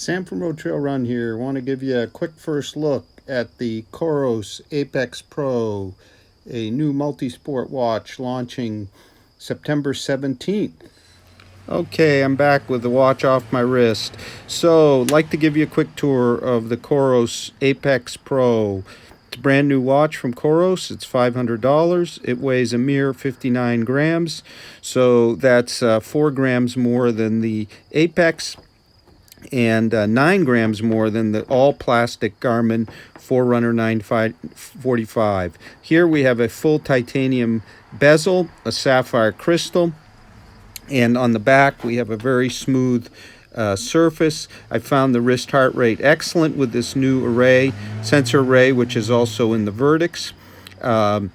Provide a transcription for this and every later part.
Sam from Road Trail Run here. Want to give you a quick first look at the COROS Apex Pro, a new multi-sport watch launching September 17th. Okay, I'm back with the watch off my wrist. So, I'd like to give you a quick tour of the COROS Apex Pro. It's a brand new watch from COROS. It's $500. It weighs a mere 59 grams. So that's 4 grams more than the Apex and 9 grams more than the all-plastic Garmin Forerunner 945. Here we have a full titanium bezel, a sapphire crystal, and on the back we have a very smooth surface. I found the wrist heart rate excellent with this new sensor array, which is also in the Vertex. And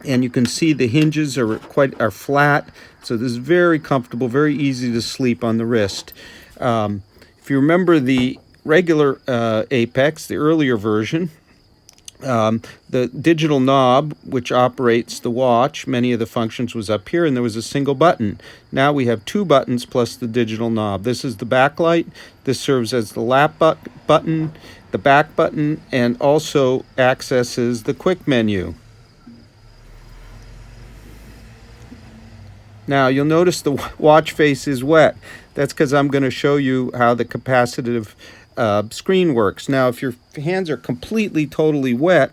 you can see the hinges are flat, so this is very comfortable, very easy to sleep on the wrist. If you remember the regular Apex, the earlier version, the digital knob, which operates the watch, many of the functions was up here, and there was a single button. Now we have 2 buttons plus the digital knob. This is the backlight. This serves as the lap button, the back button, and also accesses the quick menu. Now you'll notice the watch face is wet. That's because I'm going to show you how the capacitive screen works. Now if your hands are completely, totally wet,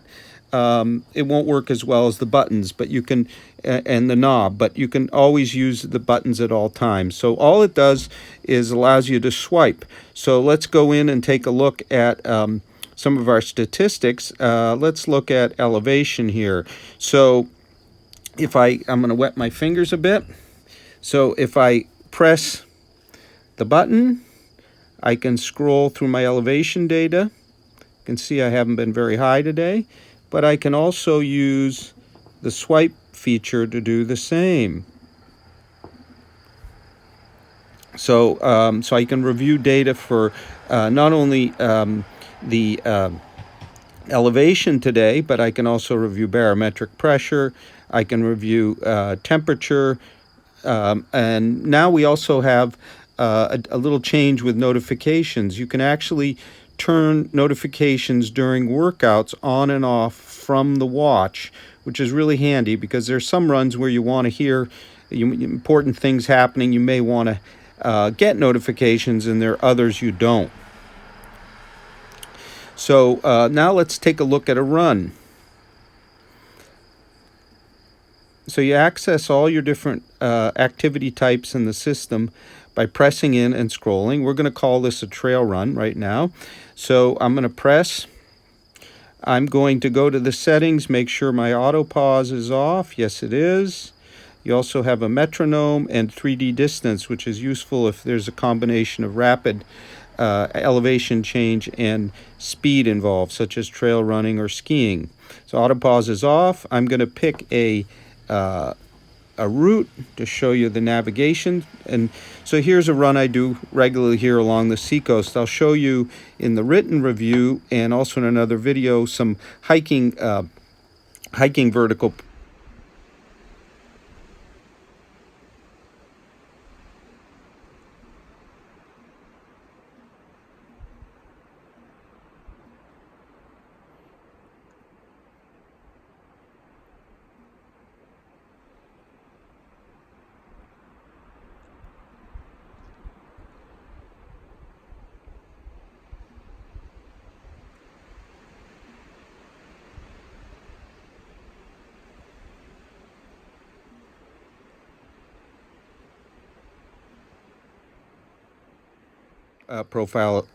it won't work as well as the buttons, but you can, and the knob, but you can always use the buttons at all times. So all it does is allows you to swipe. So let's go in and take a look at some of our statistics. Let's look at elevation here. So if I'm going to wet my fingers a bit. So if I press the button, I can scroll through my elevation data. You can see I haven't been very high today, but I can also use the swipe feature to do the same. So, I can review data for not only the elevation today, but I can also review barometric pressure. I can review temperature, and now we also have a little change with notifications. You can actually turn notifications during workouts on and off from the watch, which is really handy because there's some runs where you want to hear important things happening. You may want to get notifications, and there are others you don't. So now let's take a look at a run. So you access all your different activity types in the system by pressing in and scrolling. We're going to call this a trail run right now. So I'm going to press. I'm going to go to the settings, make sure my auto pause is off. Yes, it is. You also have a metronome and 3D distance, which is useful if there's a combination of rapid elevation change and speed involved, such as trail running or skiing. So auto pause is off. I'm going to pick a route to show you the navigation. And so here's a run I do regularly here along the seacoast. I'll show you in the written review and also in another video some hiking vertical profile.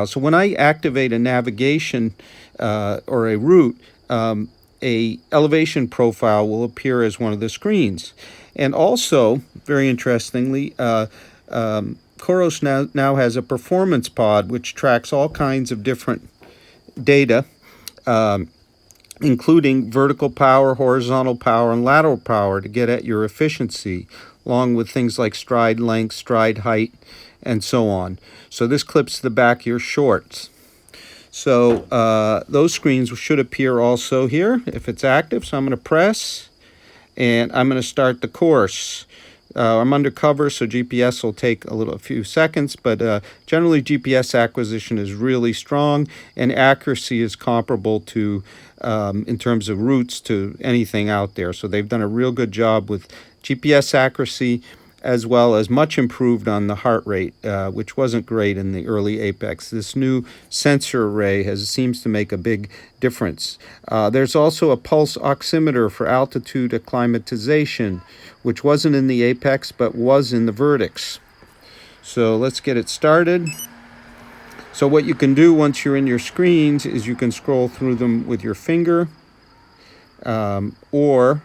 So when I activate a navigation or a route, a elevation profile will appear as one of the screens. And also, very interestingly, COROS now has a performance pod which tracks all kinds of different data, including vertical power, horizontal power, and lateral power to get at your efficiency, along with things like stride length, stride height, and so on. So this clips the back of your shorts. So those screens should appear also here if it's active. So I'm going to press, and I'm going to start the course. I'm undercover, so GPS will take a few seconds, but generally GPS acquisition is really strong, and accuracy is comparable to, in terms of routes, to anything out there. So they've done a real good job with GPS accuracy, as well as much improved on the heart rate, which wasn't great in the early Apex. This new sensor array seems to make a big difference. There's also a pulse oximeter for altitude acclimatization, which wasn't in the Apex but was in the Vertix. So let's get it started. So what you can do once you're in your screens is you can scroll through them with your finger or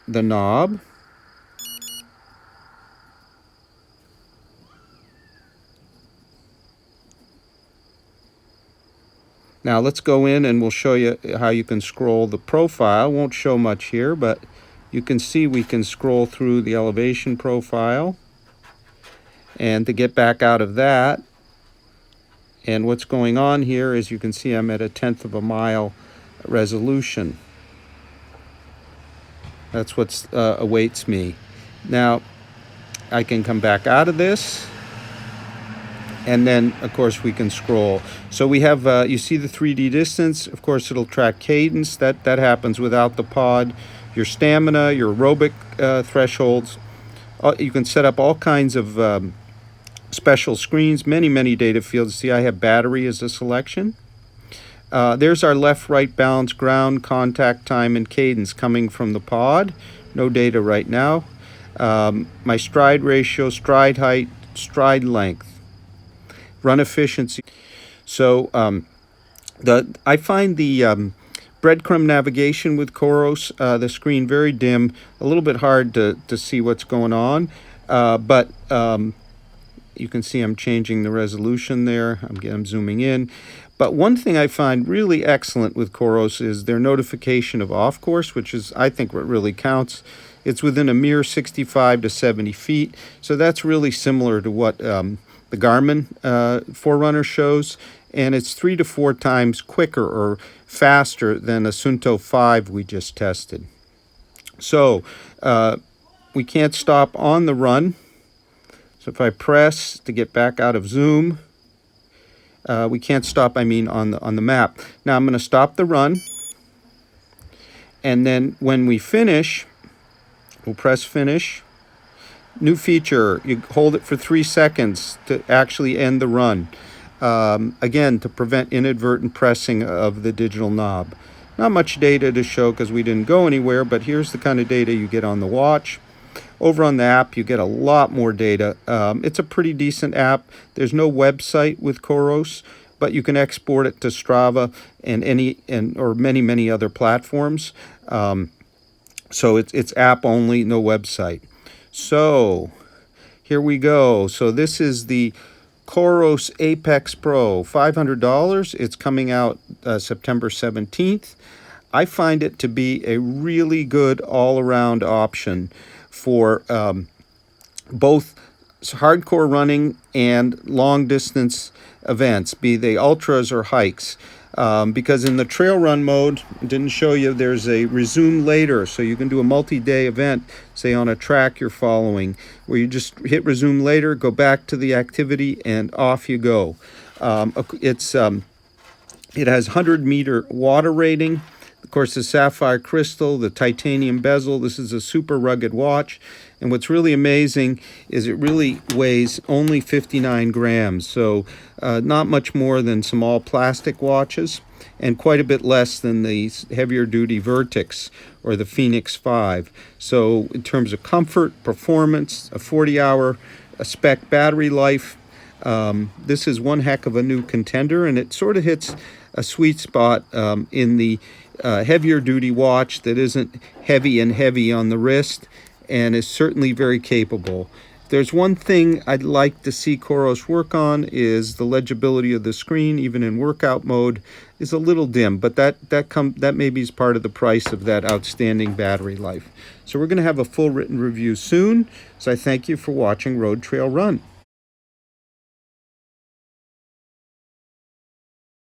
the knob. Now let's go in and we'll show you how you can scroll the profile. Won't show much here, but you can see we can scroll through the elevation profile. And to get back out of that, and what's going on here is you can see I'm at 1/10 of a mile resolution. That's what awaits me. Now I can come back out of this. And then, of course, we can scroll. So we have, you see the 3D distance. Of course, it'll track cadence. That happens without the pod. Your stamina, your aerobic thresholds. You can set up all kinds of special screens, many data fields. See, I have battery as a selection. There's our left, right, balance, ground, contact time, and cadence coming from the pod. No data right now. My stride ratio, stride height, stride length. Run efficiency. So I find the Breadcrumb Navigation with COROS, the screen very dim, a little bit hard to see what's going on, but you can see I'm changing the resolution there. I'm zooming in. But one thing I find really excellent with COROS is their notification of off course, which is, I think, what really counts. It's within a mere 65 to 70 feet, so that's really similar to what the Garmin Forerunner shows, and it's 3 to 4 times quicker or faster than a Sunto 5 we just tested. So we can't stop on the run. So if I press to get back out of zoom, we can't stop, on the map. Now I'm going to stop the run, and then when we finish, we'll press finish. New feature, you hold it for 3 seconds to actually end the run. Again, to prevent inadvertent pressing of the digital knob. Not much data to show because we didn't go anywhere, but here's the kind of data you get on the watch. Over on the app, you get a lot more data. It's a pretty decent app. There's no website with COROS, but you can export it to Strava or many other platforms. So it's app only, no website. So here we go. So this is the COROS Apex Pro, $500. It's coming out September 17th. I find it to be a really good all-around option for both hardcore running and long-distance events, be they ultras or hikes. Because in the trail run mode, I didn't show you, there's a resume later, so you can do a multi-day event, say on a track you're following, where you just hit resume later, go back to the activity, and off you go. It has 100-meter water rating. Of course, the sapphire crystal, the titanium bezel. This is a super rugged watch. And what's really amazing is it really weighs only 59 grams. So not much more than some all plastic watches, and quite a bit less than the heavier duty Vertix or the Phoenix 5. So in terms of comfort, performance, a 40-hour spec battery life, this is one heck of a new contender, and it sort of hits a sweet spot in the heavier duty watch that isn't heavy on the wrist and is certainly very capable. There's one thing I'd like to see COROS work on is the legibility of the screen, even in workout mode, is a little dim, but that maybe is part of the price of that outstanding battery life. So we're going to have a full written review soon, so I thank you for watching Road Trail Run.